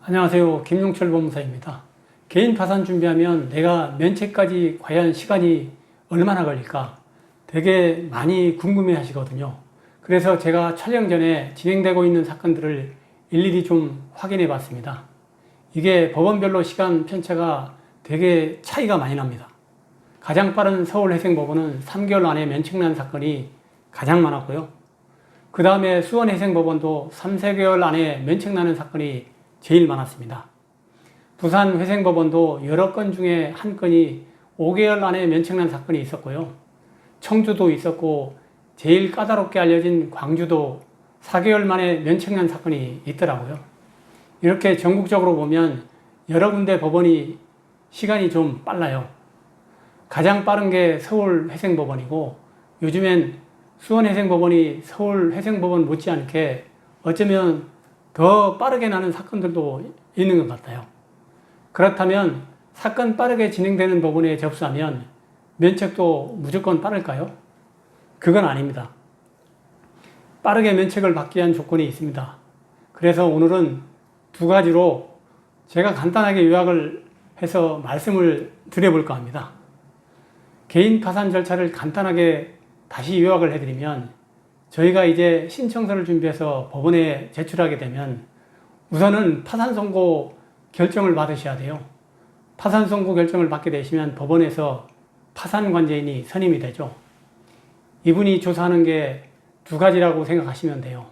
안녕하세요. 김용철 법무사입니다. 개인 파산 준비하면 내가 면책까지 과연 시간이 얼마나 걸릴까 되게 많이 궁금해 하시거든요. 그래서 제가 촬영 전에 진행되고 있는 사건들을 일일이 좀 확인해 봤습니다. 이게 법원별로 시간 편차가 되게 차이가 많이 납니다. 가장 빠른 서울회생법원은 3개월 안에 면책난 사건이 가장 많았고요. 그 다음에 수원회생법원도 3, 4개월 안에 면책나는 사건이 제일 많았습니다. 부산회생법원도 여러 건 중에 한 건이 5개월 안에 면책난 사건이 있었고요. 청주도 있었고 제일 까다롭게 알려진 광주도 4개월 만에 면책난 사건이 있더라고요. 이렇게 전국적으로 보면 여러 군데 법원이 시간이 좀 빨라요. 가장 빠른 게 서울회생법원이고 요즘엔 수원회생법원이 서울회생법원 못지않게 어쩌면 더 빠르게 나는 사건들도 있는 것 같아요. 그렇다면 사건 빠르게 진행되는 법원에 접수하면 면책도 무조건 빠를까요? 그건 아닙니다. 빠르게 면책을 받기 위한 조건이 있습니다. 그래서 오늘은 두 가지로 제가 간단하게 요약을 해서 말씀을 드려볼까 합니다. 개인 파산 절차를 간단하게 다시 요약을 해드리면 저희가 이제 신청서를 준비해서 법원에 제출하게 되면 우선은 파산 선고 결정을 받으셔야 돼요. 파산 선고 결정을 받게 되시면 법원에서 파산 관제인이 선임이 되죠. 이분이 조사하는 게 두 가지라고 생각하시면 돼요.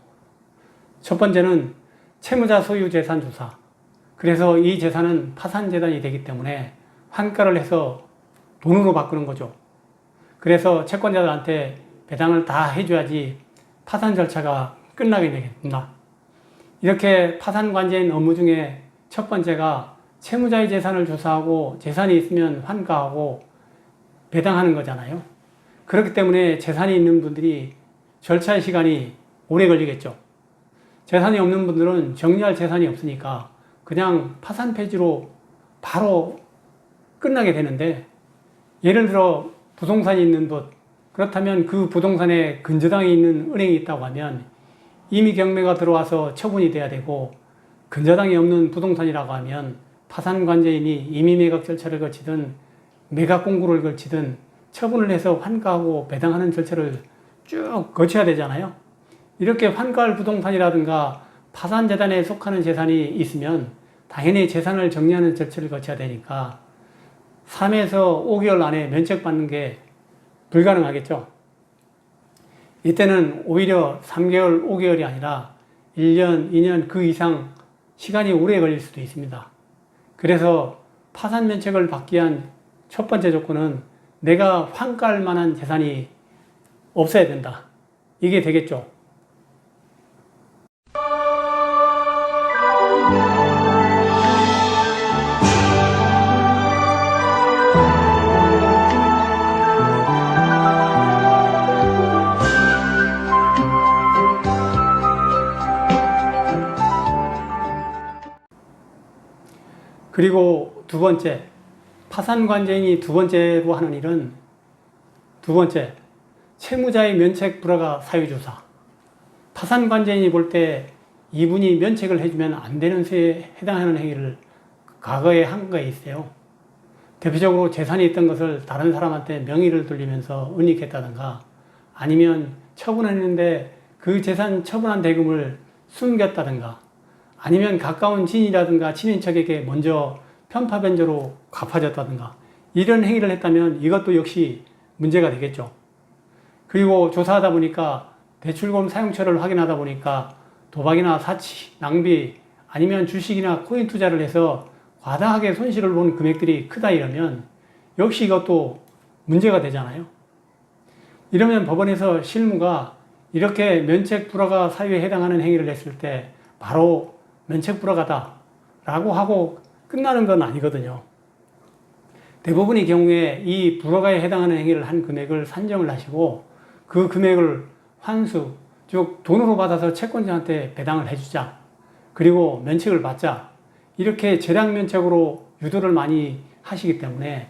첫 번째는 채무자 소유 재산 조사. 그래서 이 재산은 파산 재단이 되기 때문에 환가를 해서 돈으로 바꾸는 거죠. 그래서 채권자들한테 배당을 다 해줘야지 파산 절차가 끝나게 되겠습니다. 이렇게 파산 관제인 업무 중에 첫 번째가 채무자의 재산을 조사하고 재산이 있으면 환가하고 배당하는 거잖아요. 그렇기 때문에 재산이 있는 분들이 절차의 시간이 오래 걸리겠죠. 재산이 없는 분들은 정리할 재산이 없으니까 그냥 파산 폐지로 바로 끝나게 되는데, 예를 들어 부동산이 있는 분, 그렇다면 그 부동산에 근저당이 있는 은행이 있다고 하면 이미 경매가 들어와서 처분이 돼야 되고, 근저당이 없는 부동산이라고 하면 파산 관제인이 임의 매각 절차를 거치든 매각 공고를 거치든 처분을 해서 환가하고 배당하는 절차를 쭉 거쳐야 되잖아요. 이렇게 환가할 부동산이라든가 파산 재단에 속하는 재산이 있으면 당연히 재산을 정리하는 절차를 거쳐야 되니까 3에서 5개월 안에 면책받는 게 불가능하겠죠. 이때는 오히려 3개월, 5개월이 아니라 1년, 2년 그 이상 시간이 오래 걸릴 수도 있습니다. 그래서 파산 면책을 받기 위한 첫 번째 조건은 내가 환가할 만한 재산이 없어야 된다. 이게 되겠죠. 그리고 두 번째, 파산 관제인이 두 번째로 하는 일은 두 번째, 채무자의 면책 불허가 사유조사. 파산 관제인이 볼 때 이분이 면책을 해주면 안 되는 세에 해당하는 행위를 과거에 한 거에 있어요. 대표적으로 재산이 있던 것을 다른 사람한테 명의를 돌리면서 은닉했다든가, 아니면 처분했는데 그 재산 처분한 대금을 숨겼다든가, 아니면 가까운 지인이라든가 친인척에게 먼저 편파 변조로 갚아줬다든가, 이런 행위를 했다면 이것도 역시 문제가 되겠죠. 그리고 조사하다 보니까 대출금 사용처를 확인하다 보니까 도박이나 사치, 낭비, 아니면 주식이나 코인 투자를 해서 과다하게 손실을 본 금액들이 크다 이러면 역시 이것도 문제가 되잖아요. 이러면 법원에서 실무가 이렇게 면책 불허가 사유에 해당하는 행위를 했을 때 바로 면책 불허가다 라고 하고 끝나는 건 아니거든요. 대부분의 경우에 이 불허가에 해당하는 행위를 한 금액을 산정을 하시고 그 금액을 환수, 즉 돈으로 받아서 채권자한테 배당을 해주자, 그리고 면책을 받자, 이렇게 재량 면책으로 유도를 많이 하시기 때문에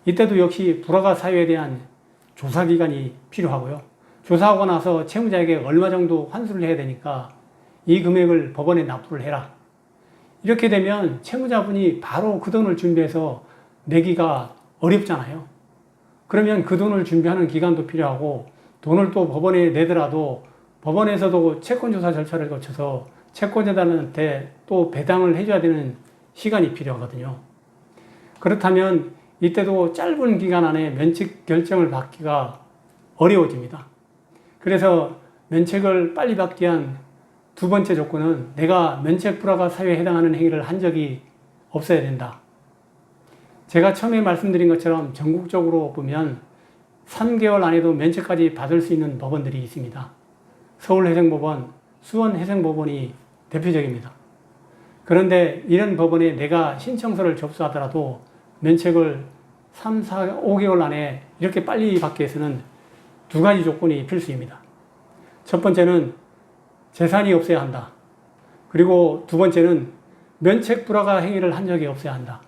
이때도 역시 불허가 사유에 대한 조사기간이 필요하고요. 조사하고 나서 채무자에게 얼마 정도 환수를 해야 되니까 이 금액을 법원에 납부를 해라. 이렇게 되면 채무자분이 바로 그 돈을 준비해서 내기가 어렵잖아요. 그러면 그 돈을 준비하는 기간도 필요하고 돈을 또 법원에 내더라도 법원에서도 채권조사 절차를 거쳐서 채권자들한테 또 배당을 해줘야 되는 시간이 필요하거든요. 그렇다면 이때도 짧은 기간 안에 면책 결정을 받기가 어려워집니다. 그래서 면책을 빨리 받기 위한 두 번째 조건은 내가 면책 불허가 사유에 해당하는 행위를 한 적이 없어야 된다. 제가 처음에 말씀드린 것처럼 전국적으로 보면 3개월 안에도 면책까지 받을 수 있는 법원들이 있습니다. 서울해상법원, 수원해상법원이 대표적입니다. 그런데 이런 법원에 내가 신청서를 접수하더라도 면책을 3, 4, 5개월 안에 이렇게 빨리 받기 위해서는 두 가지 조건이 필수입니다. 첫 번째는 재산이 없어야 한다. 그리고 두 번째는 면책 불허가 행위를 한 적이 없어야 한다.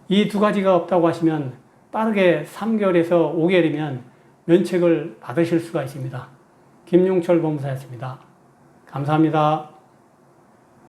이 두 가지가 없다고 하시면 빠르게 3개월에서 5개월이면 면책을 받으실 수가 있습니다. 김용철 법무사였습니다. 감사합니다.